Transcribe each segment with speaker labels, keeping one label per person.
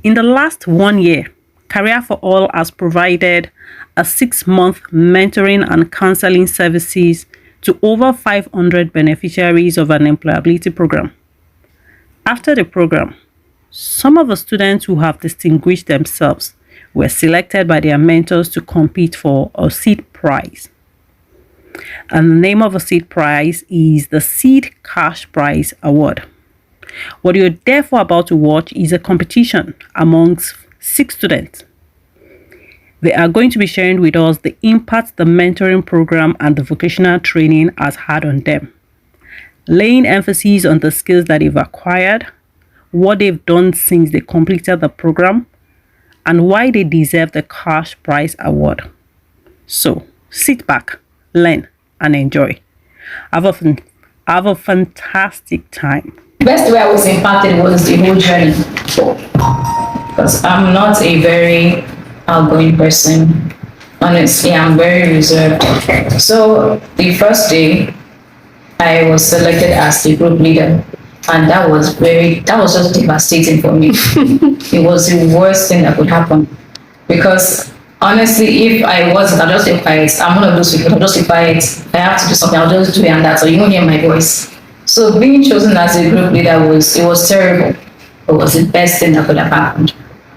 Speaker 1: In the last 1 year, Career4All has provided a 6-month mentoring and counseling services to over 500 beneficiaries of an employability program. After the program, some of the students who have distinguished themselves were selected by their mentors to compete for a S.E.E.D prize. And the name of the S.E.E.D prize is the S.E.E.D Cash Prize Award. What you're therefore about to watch is a competition amongst 6 students. They are going to be sharing with us the impact the mentoring program and the vocational training has had on them, laying emphasis on the skills that they've acquired, what they've done since they completed the program, and why they deserve the Cash Prize Award. So, sit back, learn, and enjoy. Have a fantastic time.
Speaker 2: The best way I was impacted was the whole journey. Because I'm not a very outgoing person. Honestly, I'm very reserved. So the first day, I was selected as the group leader. And that was just devastating for me. It was the worst thing that could happen. Because honestly, if I wasn't, I'll just be quiet. I'm one of those people, I'll just be quiet. If I have to do something, I'll just do it and that, so you won't hear my voice. So being chosen as a group leader was terrible. It was the best thing that could have happened,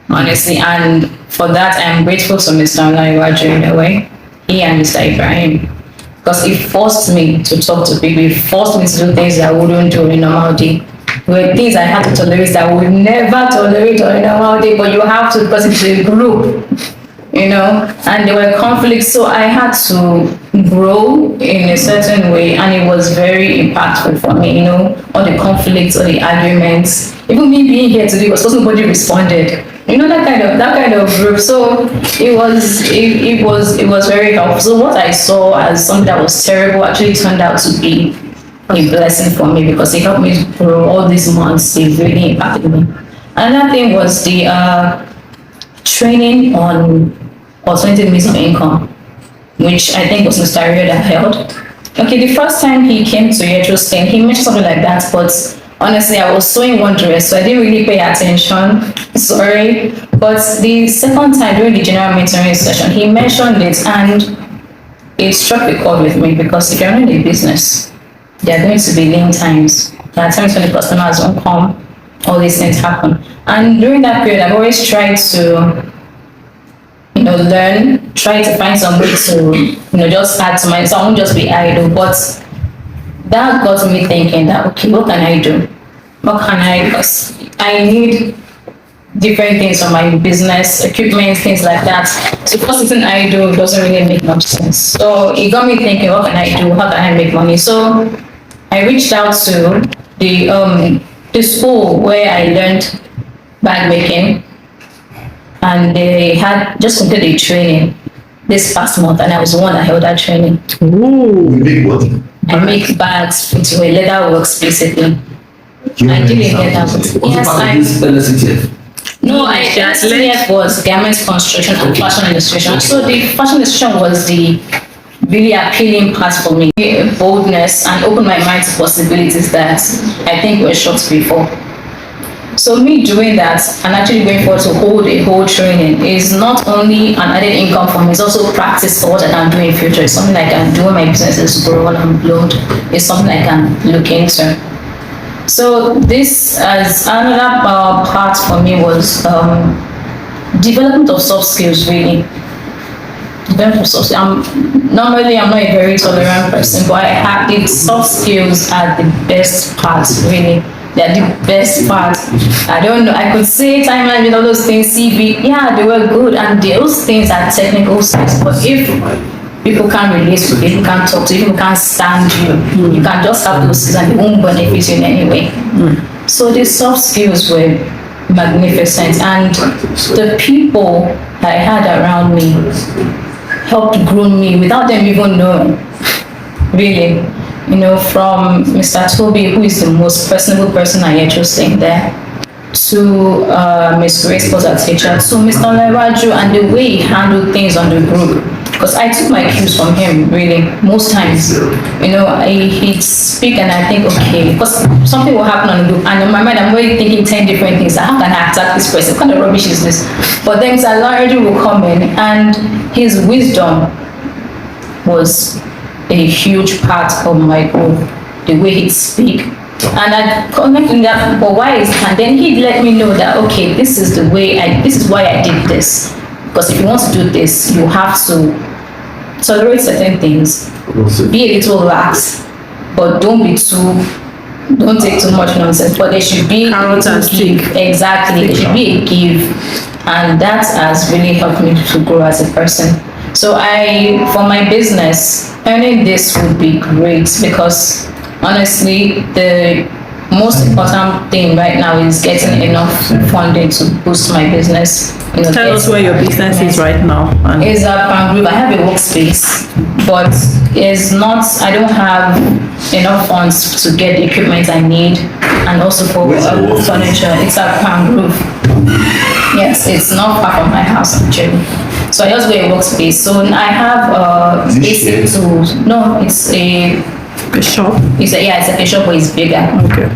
Speaker 2: honestly. And for that, I'm grateful to Mr. Olaiwaju in a way, he and Mr. Ibrahim, because it forced me to talk to people. It forced me to do things that I wouldn't do in a normal day. There were things I had to tolerate that I would never tolerate on a normal day, but you have to because it's a group. And there were conflicts, so I had to grow in a certain way, and it was very impactful for me, all the conflicts, all the arguments, even me being here today was because nobody responded, that kind of group. So it was very helpful. So what I saw as something that was terrible actually turned out to be a blessing for me, because it helped me grow all these months. It really impacted me. Another thing was the training on alternative means of income, which I think was Mr. Rio that held. Okay, the first time he came to Yetro's he mentioned something like that, but honestly, I was so in wondrous, so I didn't really pay attention. Sorry. But the second time during the general mentoring session, he mentioned it, and it struck a chord with me, because if you're running a business, there are going to be lean times. There are times when the customers won't come, all these things happen. And during that period, I've always tried to learn, try to find some way to, just add to myself. I won't just be idle, but that got me thinking that, okay, what can I do? Because I need different things for my business, equipment, things like that. So first thing I do doesn't really make much sense. So it got me thinking, what can I do? How can I make money? So I reached out to the school where I learned bag making, and they had just completed a training this past month, and I was the one that held that training.
Speaker 3: Ooh, you make what?
Speaker 2: I make bags with leather works, basically. I didn't get that. Yes, no, SEF was garment construction and fashion illustration. So the fashion illustration was the really appealing part for me. Boldness and opened my mind to possibilities that I think were shot before. So me doing that and actually going forward to hold a whole training is not only an added income for me, it's also practice for what I can do in future. It's something I can do when my businesses grow and blow. It's something I can look into. So this, as another part for me, was development of soft skills, really. Development of soft skills. I'm not a very tolerant person, but the soft skills are the best parts, really. They're the best part. I don't know, I could say time management, all those things, CV, yeah, they were good, and those things are technical skills, but if people can't relate to you, people can't talk to you, people can't stand you, you can just have those skills and they won't benefit you in any way. So the soft skills were magnificent, and the people that I had around me helped grow me without them even knowing, really. From Mr. Toby, who is the most personable person I ever seen there, to Ms. Grace was our teacher, to Mr. Olaiwaju, and the way he handled things on the group because I took my cues from him really most times. You know, he'd speak and I think, okay, because something will happen on the group, and in my mind I'm already thinking 10 different things. Like, how can I attack this person? What kind of rubbish is this? But then Salary will come in, and his wisdom was a huge part of my growth. The way he'd speak. And I connected that, but why is, and then he'd let me know that, okay, this is the way this is why I did this. Because if you want to do this, you have to tolerate certain things, be a little lax, but don't take too much nonsense. But there should be
Speaker 1: Carrot and stick.
Speaker 2: Exactly, there should be a give, and that has really helped me to grow as a person. So for my business, earning this would be great, because honestly, the most important thing right now is getting enough funding to boost my business. You know,
Speaker 1: Tell us where your business is right now. And
Speaker 2: it's a Pan Group. I have a workspace, but I don't have enough funds to get the equipment I need, and also for furniture. It's a Pan Group. Yes, it's not far from my house actually. So I just go a workspace. So I have basic tools. No, it's a
Speaker 1: shop?
Speaker 2: It's like a shop, but it's bigger.
Speaker 1: Okay.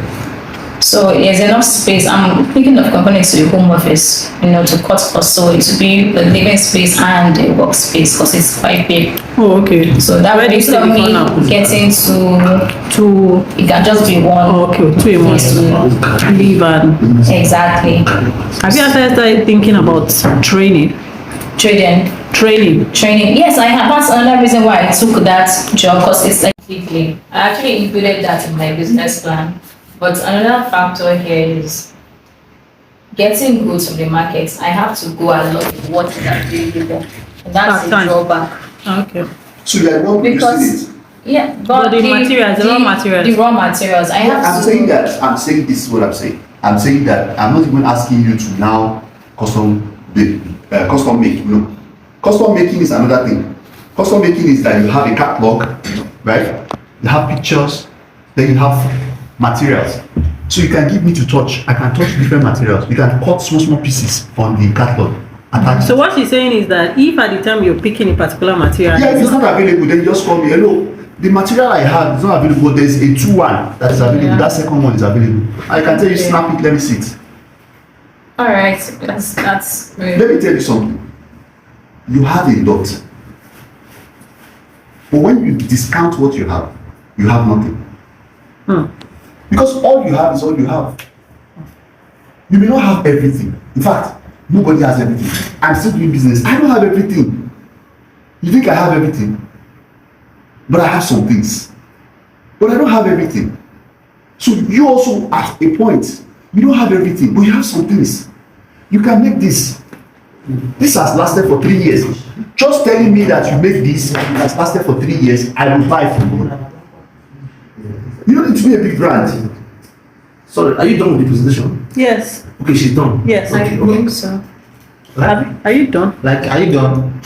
Speaker 2: So there's enough space. I'm thinking of converting it to a home office, you know, to cut costs. So it would be a living space and a workspace, because it's quite big.
Speaker 1: Oh, okay.
Speaker 2: So that way, instead of me getting to it can just be one.
Speaker 1: Oh, okay, 2 in 1. Leave and
Speaker 2: Exactly.
Speaker 1: have you ever started thinking about training?
Speaker 2: Training. Yes, I have. That's another reason why I took that job, because it's like I actually included that in my business plan. But another factor here is getting goods from the market. I have to go along with what is available, and that's a drawback.
Speaker 1: Okay.
Speaker 3: So you are not
Speaker 2: Because
Speaker 3: producing
Speaker 2: yeah,
Speaker 1: But the materials, the raw materials.
Speaker 2: The raw materials. I
Speaker 3: it.
Speaker 2: have
Speaker 3: I'm
Speaker 2: to.
Speaker 3: saying that. I'm saying this is what I'm saying. I'm saying that I'm not even asking you to now custom make. No, custom making is another thing. Custom making is that you have a catalog, right? You have pictures, then you have materials. So you can give me to touch. I can touch different materials. You can cut small pieces on the catalog.
Speaker 1: So what she's saying is that if at the time you're picking a particular material,
Speaker 3: Yeah, if it's not available, then you just call me. Hello, the material I have is not available. There's a 2-1 that is available.
Speaker 2: Yeah.
Speaker 3: That second one is available. I can tell you, snap it, let me see it.
Speaker 2: All right, that's really.
Speaker 3: Let me tell you something. You have a lot. But when you discount what you have nothing. Because all you have is all you have. You may not have everything. In fact, nobody has everything. I'm still doing business. I don't have everything. You think I have everything? But I have some things. But I don't have everything. So you also, at a point, you don't have everything, but you have some things. You can make this. This has lasted for 3 years. Just telling me that you make this has lasted for 3 years, I will buy from you. You don't need to be a big brand.
Speaker 4: Sorry, are you done with the presentation?
Speaker 1: yes,
Speaker 4: Okay, she's done.
Speaker 1: yes.
Speaker 2: I
Speaker 4: Okay,
Speaker 2: think so.
Speaker 1: Are you done?
Speaker 4: Like, are you done?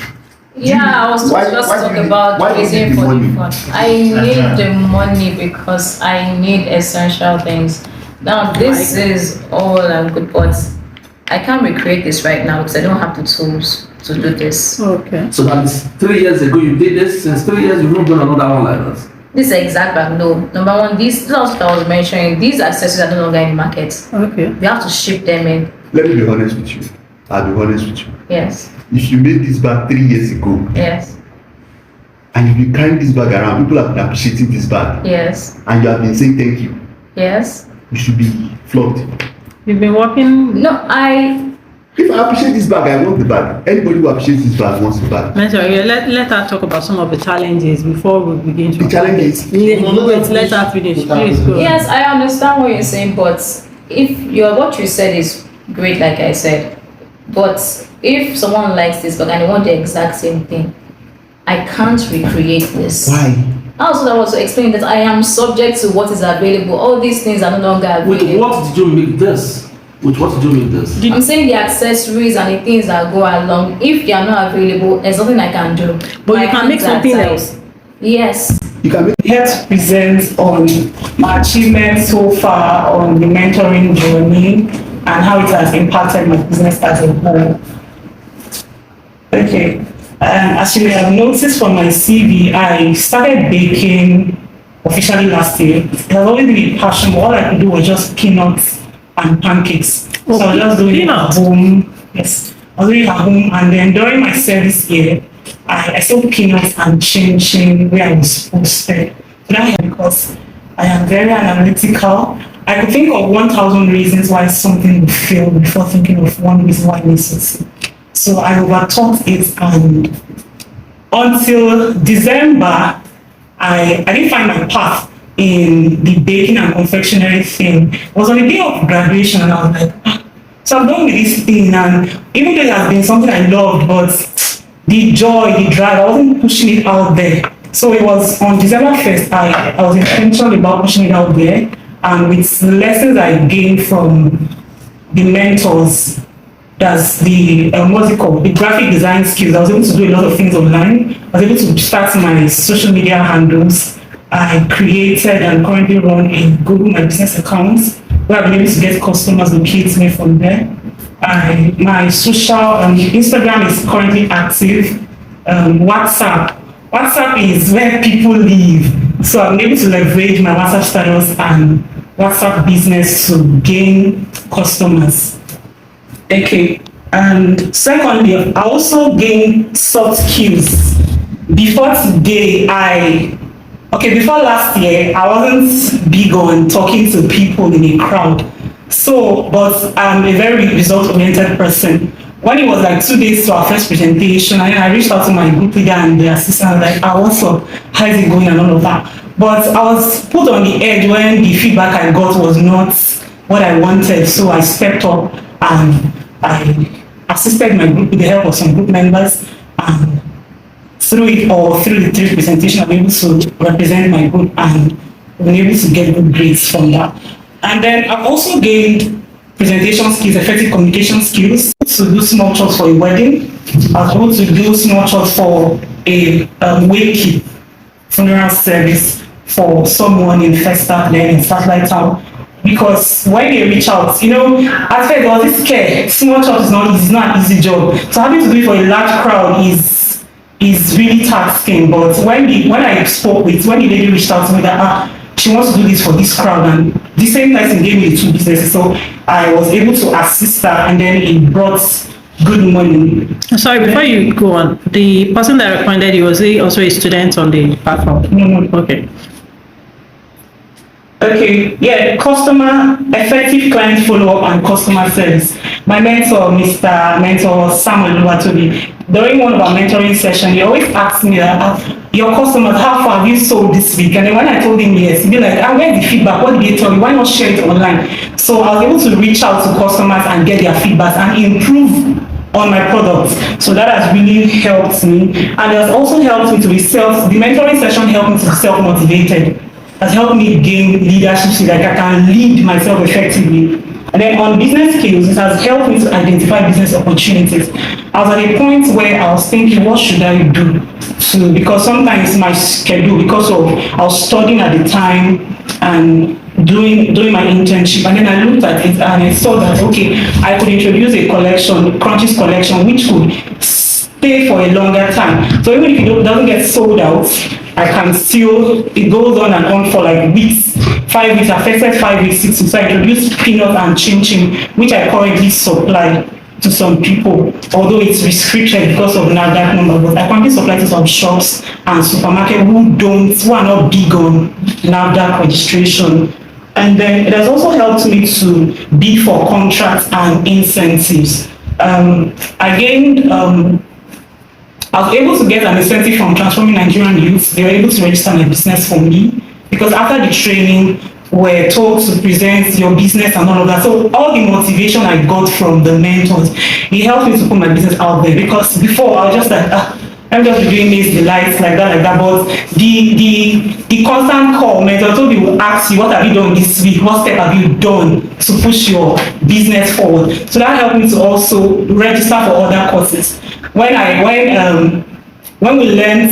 Speaker 2: Yeah, I was
Speaker 3: Why-
Speaker 2: just
Speaker 3: why do
Speaker 2: talk
Speaker 3: you need-
Speaker 2: about
Speaker 3: why do you
Speaker 2: raising
Speaker 3: need the
Speaker 2: for the
Speaker 3: money?
Speaker 2: fund. I need the money because I need essential things. Now this is all I'm good, but I can't recreate this right now because I don't have the tools to do this.
Speaker 1: Okay.
Speaker 4: So that's 3 years ago you did this. Since 3 years you've not done another one like that.
Speaker 2: This is exact brand. No, number one, this is what I was mentioning. These accessories are no longer in the market.
Speaker 1: Okay.
Speaker 2: We have to ship them in.
Speaker 3: Let me be honest with you. I'll be honest with you.
Speaker 2: Yes,
Speaker 3: If you made this bag 3 years ago,
Speaker 2: yes,
Speaker 3: and if you carry this bag around, people have been appreciating this bag,
Speaker 2: yes,
Speaker 3: and you have been saying thank you,
Speaker 2: yes.
Speaker 3: you should be flogged.
Speaker 1: You've been working.
Speaker 2: No,
Speaker 3: If I appreciate this bag, I want the bag. Anybody who appreciates this bag wants the bag.
Speaker 1: Mentor, let her talk about some of the challenges before we begin to.
Speaker 3: The challenge is,
Speaker 1: Wait, let her finish. Please go.
Speaker 2: yes, I understand what you're saying, but what you said is great, like I said. But if someone likes this book and they want the exact same thing, I can't recreate this.
Speaker 3: why?
Speaker 2: Also, I was to explain that I am subject to what is available. All these things are no longer
Speaker 4: With
Speaker 2: available.
Speaker 4: what did you make this? With what did you make this?
Speaker 2: I'm saying the accessories and the things that go along. If they are not available, there's nothing I can do.
Speaker 1: But
Speaker 2: My
Speaker 1: you can make
Speaker 2: hands are
Speaker 1: something
Speaker 2: tied.
Speaker 1: else.
Speaker 2: Yes.
Speaker 3: You can make
Speaker 5: Here to present on my achievements so far on the mentoring journey and how it has impacted my business as a whole. Okay, As you may have noticed from my CV, I started baking officially last year. It has always been a passion, but all I could do was just peanuts and pancakes. So I was just doing it at home. Yes, I was doing it at home, and then during my service year, I sold peanuts and chin where I was posted. So that because I am very analytical. I could think of 1,000 reasons why something would fail before thinking of one reason why it may succeed. So I overthought it, and until December, I didn't find my path in the baking and confectionery thing. It was on the day of graduation, and I was like, so I'm done with this thing. And even though it has been something I loved, but the joy, the drive, I wasn't pushing it out there. So it was on December 1st, I was intentional about pushing it out there. And with the lessons I gained from the mentors, that's the what's it called, the graphic design skills. I was able to do a lot of things online. I was able to start my social media handles. I created and currently run a Google My Business account where I've been able to get customers locate me from there. My social Instagram is currently active. WhatsApp is where people live. So I'm able to leverage my WhatsApp status and WhatsApp business to gain customers. Okay. And secondly, I also gained soft skills. Before today, before last year, I wasn't big on talking to people in a crowd. So, but I'm a very result-oriented person. When it was like 2 days to our first presentation, I reached out to my group leader and the assistant, like, what's up? How is it going and all of that. But I was put on the edge when the feedback I got was not what I wanted. So I stepped up and I assisted my group with the help of some group members. And through the 3 presentations, I'm able to represent my group and been able to get good grades from that. And then I've also gained presentation skills, effective communication skills, to do small chores for a wedding. I was able to do small chores for a wake funeral service for someone in Festac there in Satellite Town. Because when they reach out, at first there was this scare. Small chores is not easy, it's not an easy job. So having to do it for a large crowd is really taxing. But when the lady reached out to me that she wants to do this for this crowd, and the same person gave me the 2 businesses, so I was able to assist her, and then it brought good money.
Speaker 1: Sorry, before you go on, the person that recommended you, was he also a student on the platform?
Speaker 5: No. Okay, yeah, effective client follow-up and customer service. My mentor, Mentor Samuel Luatobi, during one of our mentoring sessions, he always asked me your customers, how far have you sold this week? And then when I told him yes, he'd be like, where's the feedback? What did they tell you? Why not share it online? So I was able to reach out to customers and get their feedback and improve on my products. So that has really helped me. And it has also helped me to be the mentoring session helped me to be self-motivated. Has helped me gain leadership so that I can lead myself effectively. And then on business skills, it has helped me to identify business opportunities. I was at a point where I was thinking, what should I do? Because sometimes my schedule, because of I was studying at the time and doing my internship, and then I looked at it and I saw that I could introduce a collection, Crunches collection, which could stay for a longer time. So even if it doesn't get sold out, I can still, it goes on and on for like weeks, 5 weeks, I tested 5 weeks, 6 weeks. So I introduced peanuts and chin, which I currently supply to some people, although it's restricted because of NAFDAC number, but I currently supply to some shops and supermarkets who are not big on NAFDAC registration. And then it has also helped me to bid for contracts and incentives. I was able to get an incentive from Transforming Nigerian Youth. They were able to register my business for me because after the training, we're told to present your business and all of that. So all the motivation I got from the mentors, it helped me to put my business out there, because before I was just like, I'm just doing this, the lights, like that. But the constant call, mentor told me will ask you, what have you done this week? What step have you done to push your business forward? So that helped me to also register for other courses. When we learned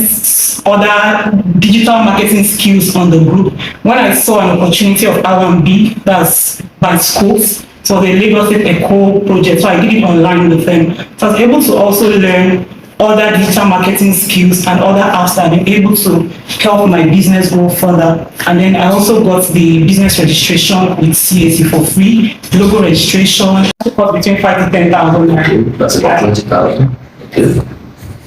Speaker 5: other digital marketing skills on the group, when I saw an opportunity of R&B, that's by schools, so the Lagos State Eco project, so I did it online with them. So I was able to also learn other digital marketing skills and other apps that have been able to help my business grow further. And then I also got the business registration with CAC for free, logo registration, it cost between 5 to 10,000.
Speaker 4: That's about 20,000. Okay.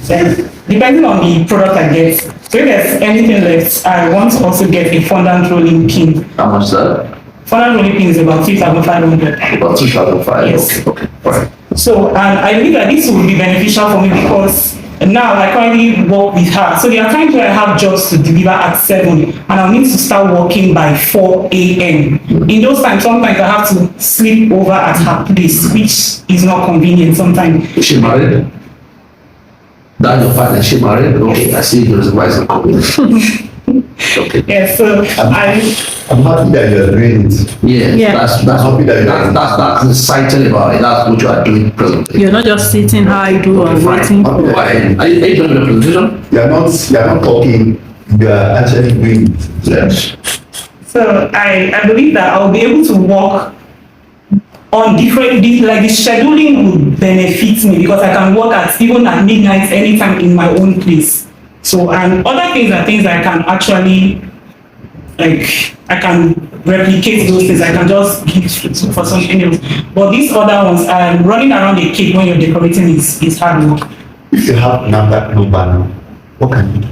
Speaker 5: Then, depending on the product I get, so if there's anything left, I want to also get a fondant rolling pin.
Speaker 4: How much is that?
Speaker 5: Fondant rolling pin is about 3,500.
Speaker 4: About 2,500.
Speaker 5: Yes.
Speaker 4: Okay. All right.
Speaker 5: So, and I believe that this will be beneficial for me because now I currently work with her. So there are times where I have jobs to deliver at 7 and I'll need to start working by 4 a.m. In those times, sometimes I have to sleep over at her place, which is not convenient sometimes.
Speaker 4: Is she married? That's your partner. Is she married? Okay. I see there's a wise and combination. Okay.
Speaker 5: Yeah, so
Speaker 3: I'm happy that you're doing it.
Speaker 4: Yeah,
Speaker 1: Yeah.
Speaker 4: that's
Speaker 3: Happy that you're
Speaker 4: that's exciting about it. That's what you are doing presently.
Speaker 1: You're not just sitting idle or waiting for.
Speaker 4: Why? Are you doing the presentation?
Speaker 3: You're not talking, you're actually doing it.
Speaker 4: Yes.
Speaker 5: So I believe that I'll be able to work on different, like the scheduling would benefit me because I can work even at midnight anytime in my own place. So, and other things are things that I can actually, like, I can replicate those things. I can just give for something else. But these other ones, running around a cake when you're decorating is hard work.
Speaker 3: If you have NAFDAC number now, what can you do?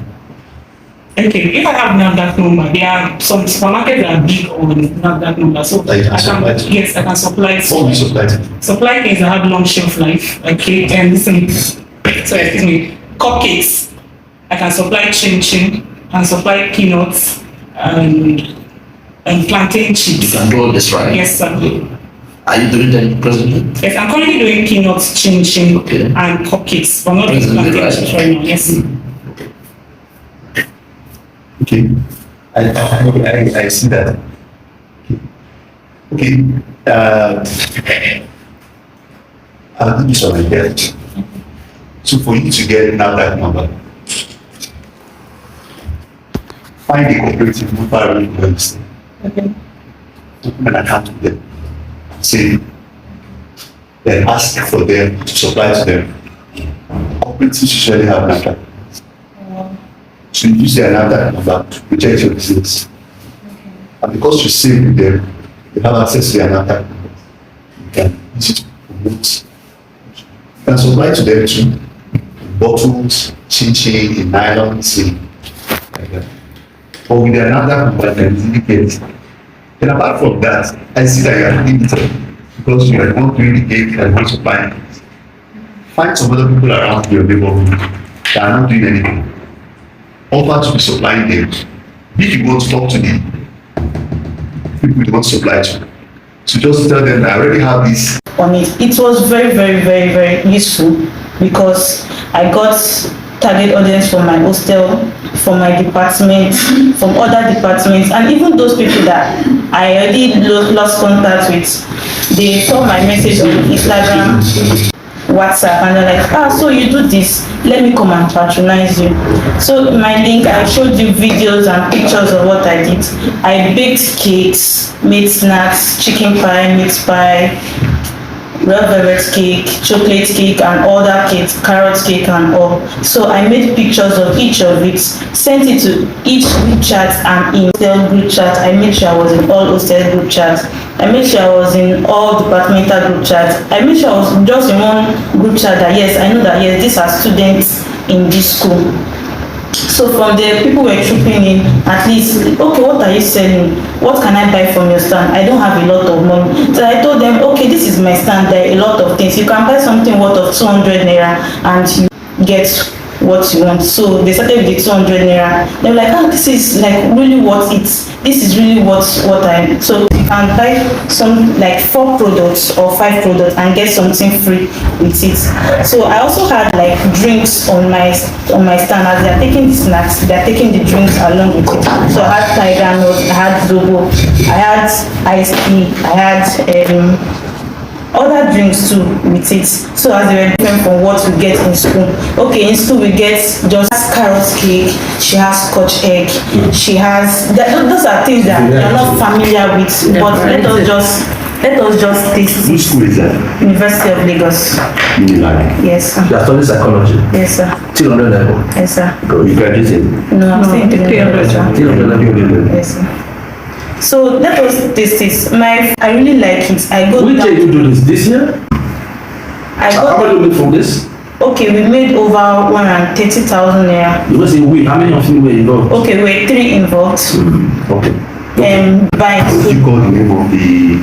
Speaker 5: Okay, if I have NAFDAC number, there are some supermarkets that are big on NAFDAC number. So
Speaker 3: Like you can supply to?
Speaker 5: yes, I can supply
Speaker 3: What will you supply to?
Speaker 5: supply things that have long shelf life. Okay, and listen, so excuse me, cupcakes. I can supply chin chin, and supply peanuts and plantain
Speaker 4: You
Speaker 5: chips.
Speaker 4: can do all this, right?
Speaker 5: Yes, sir.
Speaker 4: Are you doing that presently?
Speaker 5: Yes, I'm currently doing peanuts, chin chin,
Speaker 4: Okay.
Speaker 5: and cupcakes. But not doing
Speaker 4: Presently,
Speaker 5: plantain
Speaker 4: right.
Speaker 5: chips right now. Yes.
Speaker 3: Okay. I see that. Okay. I'll give you some ideas. So for you to get NAFDAC number, find a cooperative not far away from where you stay.
Speaker 5: Okay.
Speaker 3: Open an account with them. Say, then ask for them to supply to them. Cooperatives usually have NAFDAC. So you use their NAFDAC number to project your business. And because you save with them, you have access to their NAFDAC number. You can use it to promote. You can supply to them too. In bottles, chin-chin, in nylons, like that. But with their NAFDAC number, you can easily get it. Then apart from that, I see that you are limited because you are not doing the cake and not supplying it. Find some other people around your neighborhood that are not doing anything. Offer to be supplying them. If you want to talk to the people you want to supply to, so just tell them that I already have this.
Speaker 6: On it. It was very, very, very, very useful because I got target audience from my hostel, from my department, from other departments, and even those people that I already lost contact with. They saw my message on Instagram, WhatsApp, and they're like, so you do this, let me come and patronize you. So my link, I showed you videos and pictures of what I did. I baked cakes, made snacks, chicken pie, meat pie, red velvet cake, chocolate cake, and other cakes, carrot cake and all. So I made pictures of each of it, sent it to each group chat and in hostel group chat. I made sure I was in all hostel group chats. I made sure I was in all departmental group chats. I made sure I was just in one group chat that yes, I know that yes, these are students in this school. So from there, people were trooping in, at least, okay, what are you selling? What can I buy from your stand? I don't have a lot of money. So I told them, okay, this is my stand, there are a lot of things. You can buy something worth of 200 naira and you get what you want. So they started with the 200 naira. They were like, this is like really worth it. This is really what I, so you can buy some like 4 products or 5 products and get something free with it. So I also had like drinks on my stand. As they are taking the snacks, they are taking the drinks along with it. So I had tiger nut, I had zobo, I had iced tea, I had other drinks too with it. So as they were different from what we get in school. Okay, in school we get just carrot cake, she has scotch egg, she has those are things that we are not familiar with, but let us just Let us just taste
Speaker 3: Which
Speaker 6: it.
Speaker 3: school is that?
Speaker 6: University of Lagos.
Speaker 3: Unilag.
Speaker 6: Yes, sir.
Speaker 4: You are studying psychology.
Speaker 6: Yes, sir.
Speaker 4: 300 level.
Speaker 6: Yes, sir.
Speaker 4: You graduated.
Speaker 6: No, I'm saying 300, sir.
Speaker 4: 300 level.
Speaker 6: Yes, sir. So let us taste it. I really like it. I got
Speaker 4: Which
Speaker 6: down-
Speaker 4: year you do this year?
Speaker 6: I
Speaker 4: How
Speaker 6: got
Speaker 4: much do you make from this?
Speaker 6: okay, we made over 130,000 naira.
Speaker 4: You must say we. How many of you were involved?
Speaker 6: Okay, we're 3 involved.
Speaker 4: Okay.
Speaker 6: Buying
Speaker 3: What do
Speaker 6: food.
Speaker 3: you call the name of the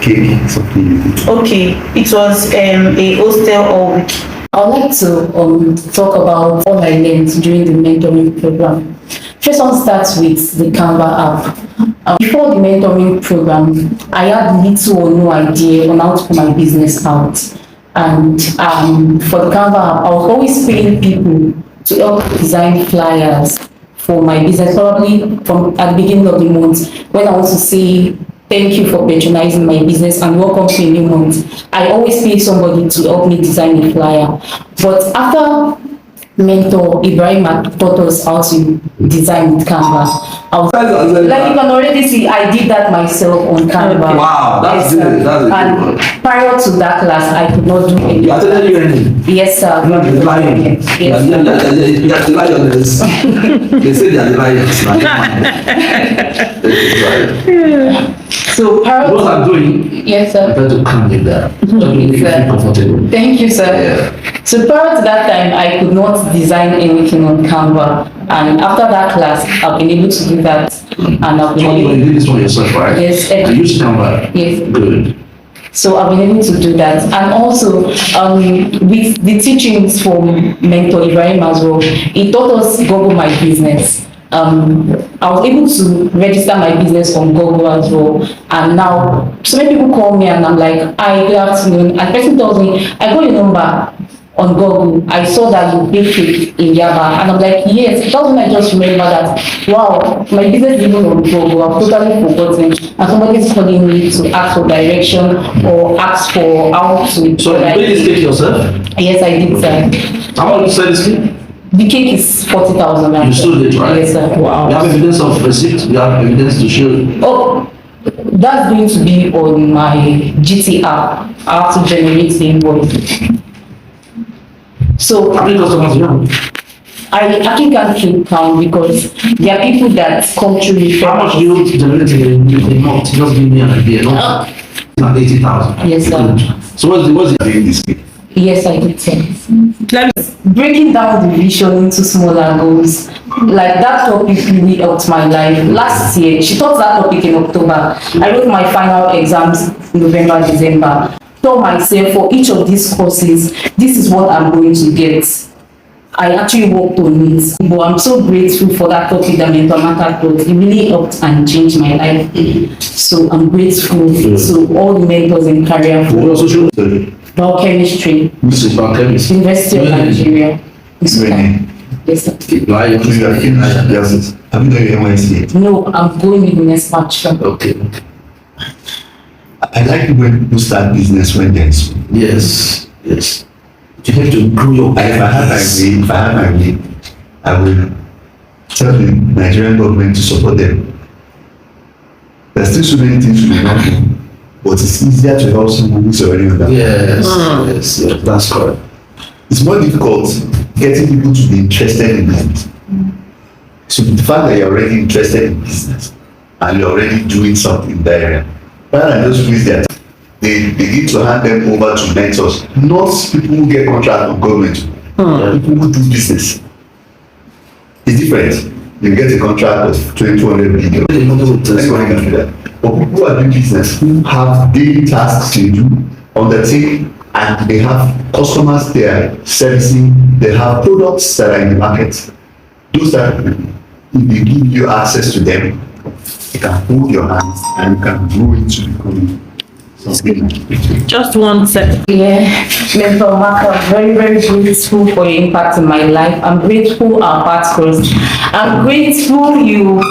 Speaker 3: cake? Something you put.
Speaker 6: Okay, it was a hostel all week.
Speaker 2: I would like to talk about all I learned during the mentoring program. First one starts with the Canva app. Before the mentoring program, I had little or no idea on how to put my business out. And for the Canva app, I was always paying people to help design flyers for my business, probably from at the beginning of the month when I want to say thank you for patronizing my business and welcome to a new month. I always pay somebody to help me design a flyer. But after mentor Ibrahim had taught us how to design with Canva, like you can already see, I did that myself on Canva.
Speaker 4: Wow, that's
Speaker 2: Yes,
Speaker 4: good.
Speaker 2: sir.
Speaker 4: That's a good
Speaker 2: And
Speaker 4: one.
Speaker 2: prior to that class, I could not do any.
Speaker 4: You attended UND.
Speaker 2: Yes, sir.
Speaker 4: You are the lion.
Speaker 2: Yes,
Speaker 4: You are the lioness. They say they are the lions.
Speaker 2: So prior
Speaker 4: What I'm
Speaker 2: to,
Speaker 4: doing,
Speaker 2: yes,
Speaker 4: I'm
Speaker 2: sir.
Speaker 4: trying to calm you down. Just make you feel comfortable.
Speaker 2: Thank you, sir. So prior to that time, I could not design anything on Canva. And after that class, I've been able to do that. And I've been
Speaker 4: You
Speaker 2: able,
Speaker 4: did this one yourself, right?
Speaker 2: Yes,
Speaker 4: I use Canva.
Speaker 2: yes.
Speaker 4: Good.
Speaker 2: So I've been able to do that. And also, with the teachings from Mentor Ibrahim as well, he taught us Google My Business. I was able to register my business on Google as well. And now, so many people call me and I'm like, hi, good afternoon. And the person tells me, I got your number on Google. I saw that you baked it in Yaba. And I'm like, yes. That's when I just remember that, wow, my business is even on Google. I've totally forgotten. And somebody's calling me to ask for direction or ask for how to.
Speaker 4: So you made this cake yourself?
Speaker 2: Yes, I did, sir.
Speaker 4: How much you sell this cake?
Speaker 2: The cake is 40,000.
Speaker 4: You sold it, right?
Speaker 2: Yes, sir.
Speaker 4: You have evidence of receipt? You have evidence to show?
Speaker 2: Oh, that's going to be on my GT app. I have to generate the invoice. So
Speaker 4: How many customers do you have?
Speaker 2: I actually can't keep count because there are people that come through me.
Speaker 4: How much do you generate in a month? Just give me an idea. Not 80,000.
Speaker 2: Yes, sir.
Speaker 4: So what's the
Speaker 3: Doing this cake.
Speaker 2: Yes, I did, sir. Breaking down the vision into smaller goals, like that topic really helped my life. Last year, she taught that topic in October. I wrote my final exams in November, December. Told myself for each of these courses, this is what I'm going to get. I actually worked on it, but I'm so grateful for that topic that Mentor Amaka taught. It really helped and changed my life. So I'm grateful to all the mentors in
Speaker 4: What social
Speaker 2: Career4All Biochemistry,
Speaker 4: This is biochemistry.
Speaker 2: University of Nigeria.
Speaker 3: Really?
Speaker 2: Yes, sir.
Speaker 4: Lion.
Speaker 3: You have finished. Yes. Have you done your NYC yet?
Speaker 2: No, I'm going with the next batch.
Speaker 4: Okay.
Speaker 3: I like it when people start business when they're in school.
Speaker 4: Yes. Yes. You have to grow your
Speaker 3: If I have my way, I will tell the Nigerian government to support them. There's still so many things we do not know, but it's easier to help someone who's already on that.
Speaker 4: Yes. Yes. That's correct.
Speaker 3: It's more difficult getting people to be interested in business. So the fact that you're already interested in business and you're already doing something in that area, rather than just waste their time, they need to hand them over to mentors, not people who get contract from government, people who do business. It's different. You get a contract of 200 billion. Let's go ahead and do that. But people who are doing business, who have daily tasks to do, undertake, and they have customers they are servicing, they have products that are in the market. Those that, if they give you access to them, you can hold your hands and you can grow into becoming something.
Speaker 1: Just one second.
Speaker 2: Yeah, Mentor Amaka, I'm very, very grateful for your impact in my life. I'm grateful our paths crossed. I'm grateful you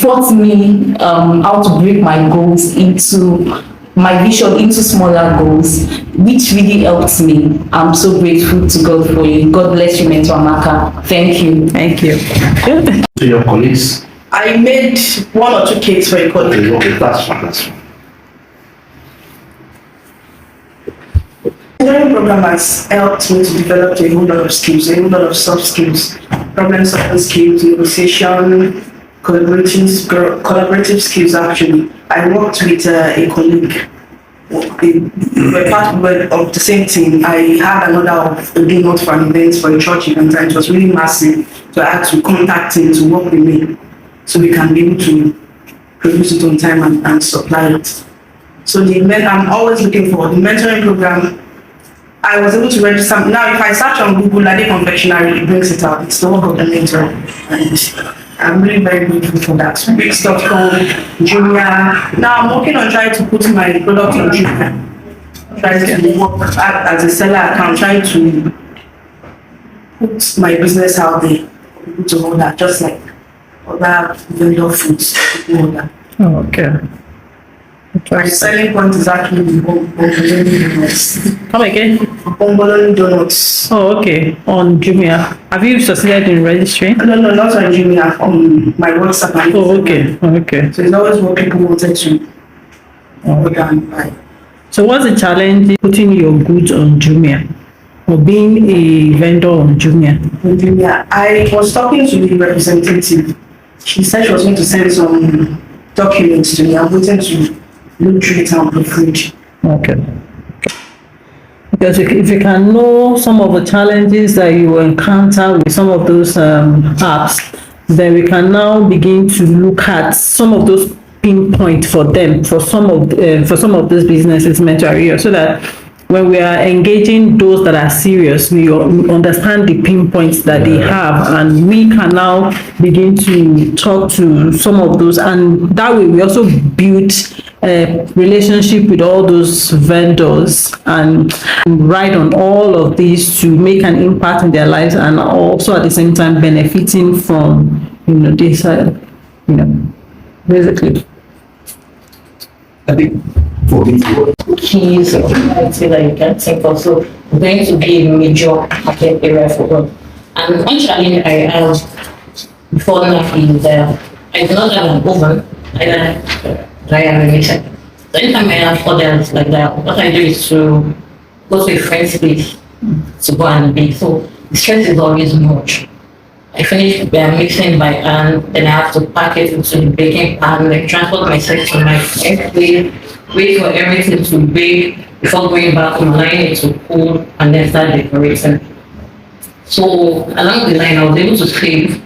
Speaker 2: taught me how to break my goals into my vision into smaller goals, which really helps me. I'm so grateful to God for you. God bless you, Mentor Amaka. Thank you.
Speaker 1: Thank you.
Speaker 4: To your colleagues,
Speaker 6: I made 1 or 2 cakes for a colleague.
Speaker 4: Okay, that's fine, that's fine.
Speaker 6: The learning program has helped me to develop a whole lot of skills, a whole lot of soft skills, problem solving skills, negotiation, collaborative skills actually. I worked with a colleague. We were part of the same team. I had another of a donut for an event for a church event, and it was really massive. So I had to contact him to work with me so we can be able to produce it on time and supply it. So I'm always looking for the mentoring program. I was able to register. Now, if I search on Google, Lade Confectionery, it brings it out. It's the work of the mentor. And I'm really very grateful for that. Bricks.com, Jumia. Now, I'm working on trying to put my product on Jumia. Trying to work as a seller account, trying to put my business out there to hold that, just like other vendor foods.
Speaker 1: Oh, okay.
Speaker 6: My selling point is actually the Bomboloni donuts.
Speaker 1: Come again?
Speaker 6: Bomboloni donuts.
Speaker 1: Oh, okay. On Jumia. Have you succeeded in registering?
Speaker 6: No, not on Jumia, on my WhatsApp.
Speaker 1: Oh, okay. Okay.
Speaker 6: So it's always what people wanted to order and buy.
Speaker 1: So what's the challenge in putting your goods on Jumia or being a vendor on Jumia?
Speaker 6: On Jumia, I was talking to the representative. She said she was going to send some documents to me. I'm waiting to look through it and proofread.
Speaker 1: Okay. Because if you can know some of the challenges that you encounter with some of those apps, then we can now begin to look at some of those pinpoint for them for some of those businesses mentoring, so that when we are engaging those that are serious, we understand the pinpoints that they have, and we can now begin to talk to some of those, and that way we also build a relationship with all those vendors and ride on all of these to make an impact in their lives, and also at the same time benefiting from this basically.
Speaker 3: I think for me,
Speaker 2: keys or something that you can think of. So it's going to be a major market area for us. And one challenge I have before now is I do not have an oven, I have a mixer. So anytime I have orders like that, what I do is to go to a friend's place to go and bake. So the stress is always much. I finish mixing by hand, then I have to pack it into the baking pan, like transport myself to my friend's place, wait for everything to bake before going back home, allowing it to cool, and then start decorating. So along the line, I was able to save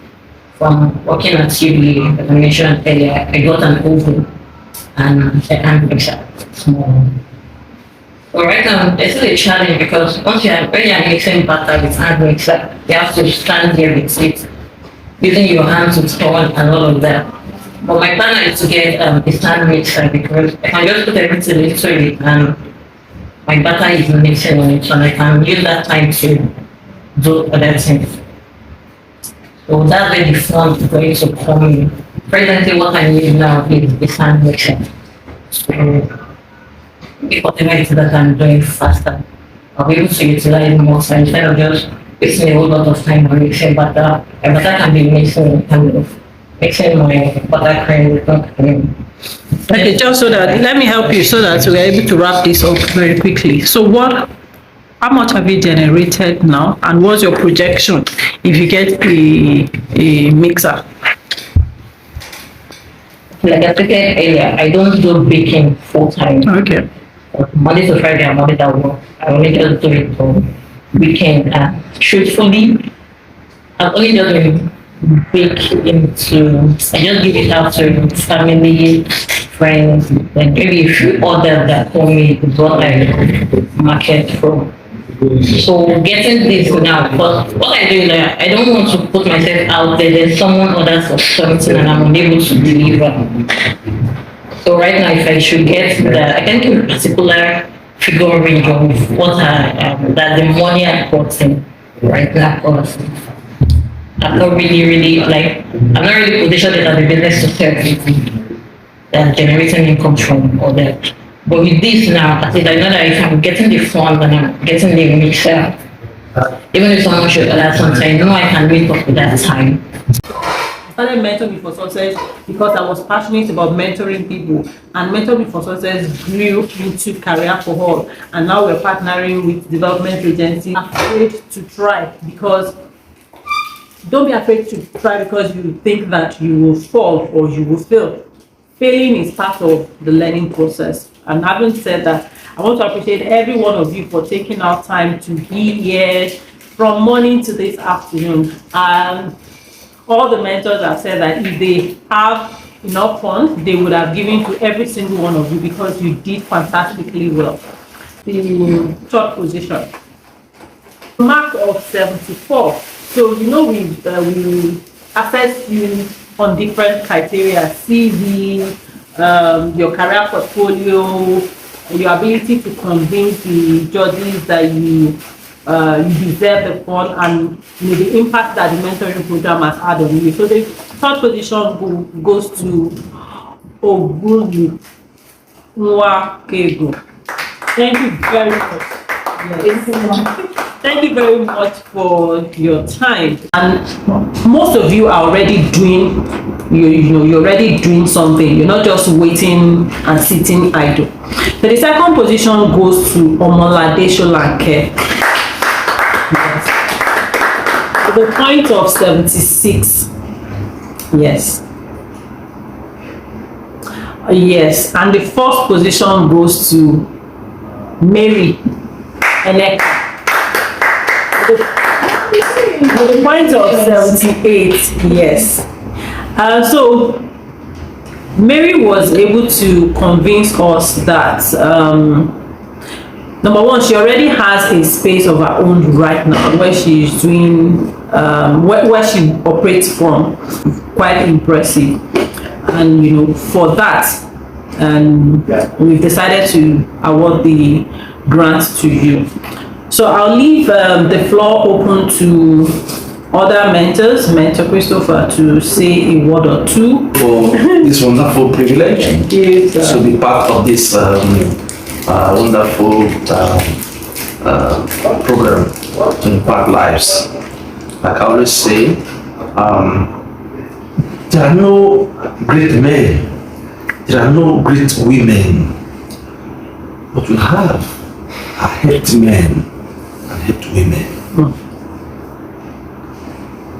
Speaker 2: from working at TV, as I mentioned earlier. I got an oven and a hand mixer, small. But right now, it's still a challenge because when you're mixing batter with hand mixer, you have to stand there with it, using your hands to turn and all of that. But my plan is to get a stand mixer because I can just put everything into it and my batter is mixing on it, and I can use that time to do other things. So that's where the fun is going to come in. Presently, what I need now is a stand mixer. So, if whatever it is that I'm doing faster, I'll be able to utilize more time instead of just wasting a whole lot of time on mixing butter. And butter can be mixing my butter cream with milk cream.
Speaker 1: Okay, just so that, let me help you so that we're able to wrap this up very quickly. So how much have you generated now, and what's your projection if you get a mixer?
Speaker 2: Like I said earlier, I don't do baking full time.
Speaker 1: Okay.
Speaker 2: Monday to Friday, I'm always at work. I only just do it for weekend. And truthfully, I've only just been bake into, I just give it out to family, friends, and maybe a few others that call me is what I market from. So getting this now, but what I do is I don't want to put myself out there. There's someone others or something and I'm unable to deliver. So right now, if I should get I can give a particular figure range of what that the money I'm putting right now. Because I'm not really I'm not really positioned as a business to sell people that generating income from all that. But with this now, I think I know that if I'm getting the fund and I'm getting the mixer, even if someone should order something, I know I can wait up for that time.
Speaker 1: started Mentor Me for Success because I was passionate about mentoring people, and Mentor Me for Success grew into Career for All, and now we're partnering with development agencies. Afraid to try because don't be afraid to try because you think that you will fall or you will fail. Failing is part of the learning process. And having said that, I want to appreciate every one of you for taking out time to be here from morning to this afternoon. And all the mentors have said that if they have enough funds, they would have given to every single one of you because you did fantastically well. The third position, mark of 74. So we assess you on different criteria: CV, your career portfolio, your ability to convince the judges that you deserve the fund, and the impact that the mentoring program has had on you. So the third position goes to Ogulu Nwakego. Thank you very much. Yes. Thank you very much for your time. And most of you are already doing, you're already doing something. You're not just waiting and sitting idle. So the second position goes to Omolade Sholanke. Yes. The point of 76. Yes. Yes. And the fourth position goes to Mary Eneka. With the point of 78, yes. So Mary was able to convince us that number one, she already has a space of her own right now where she's doing where she operates from. Quite impressive, and for that, we've decided to award the grant to you. So I'll leave the floor open to other mentors, Mentor Christopher, to say a word or two.
Speaker 4: For this wonderful privilege to be part of this wonderful program to impact lives. Like I always say, there are no great men, there are no great women, but we have helped men and helped women.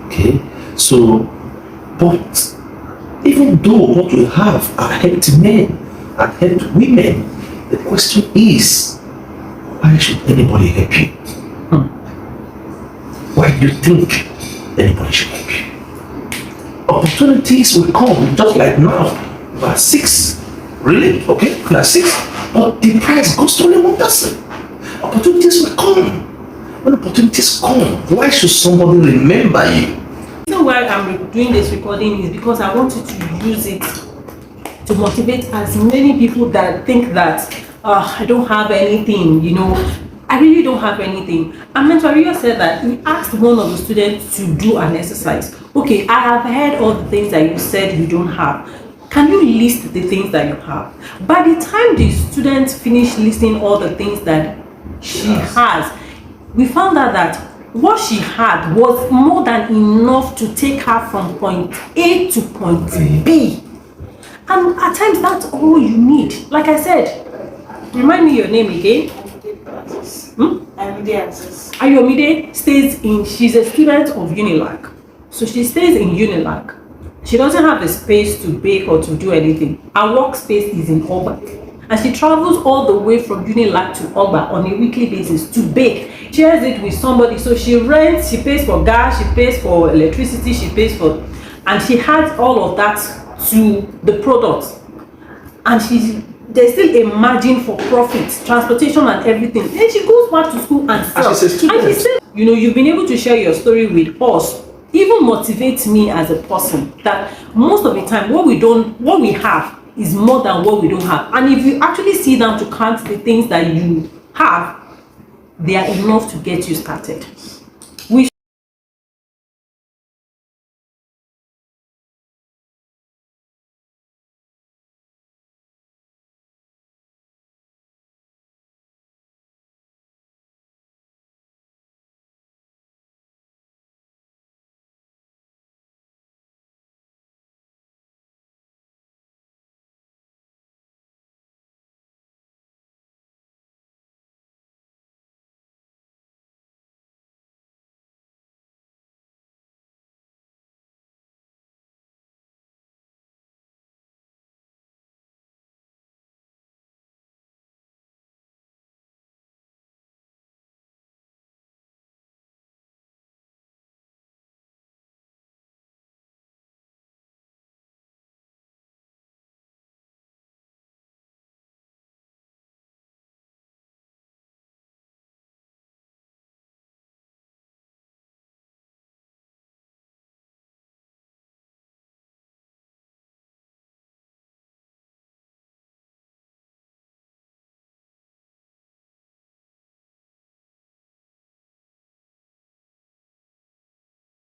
Speaker 4: Okay, so, but even though what we have are helped men and helped women, the question is, why should anybody help you? Why do you think anybody should help you? Opportunities will come just like now. Class 6, really? Okay, class 6, but the price goes to only one person. Opportunities will come. When opportunities come, why should somebody remember you?
Speaker 1: The reason why I'm doing this recording is because I wanted to use it to motivate as many people that think that I don't have anything, I really don't have anything. And Mentor Rio said that he asked one of the students to do an exercise. Okay, I have heard all the things that you said you don't have. Can you list the things that you have? By the time the students finished listing all the things that she has, we found out that what she had was more than enough to take her from point A to point B. And at times that's all you need. Like I said, remind me your name again. Ayomide she's a student of Unilag. So she stays in Unilag. She doesn't have a space to bake or to do anything. Her workspace is in Oba. And she travels all the way from Unilag to Oba on a weekly basis to bake. She shares it with somebody. So she rents, she pays for gas, she pays for electricity, she pays for, and she adds all of that to the product. And there's still a margin for profit, transportation and everything. Then she goes back to school and sells. And she said, you've been able to share your story with us. Even motivates me as a person that most of the time what we have is more than what we don't have. And if you actually sit down to count the things that you have, they are enough to get you started.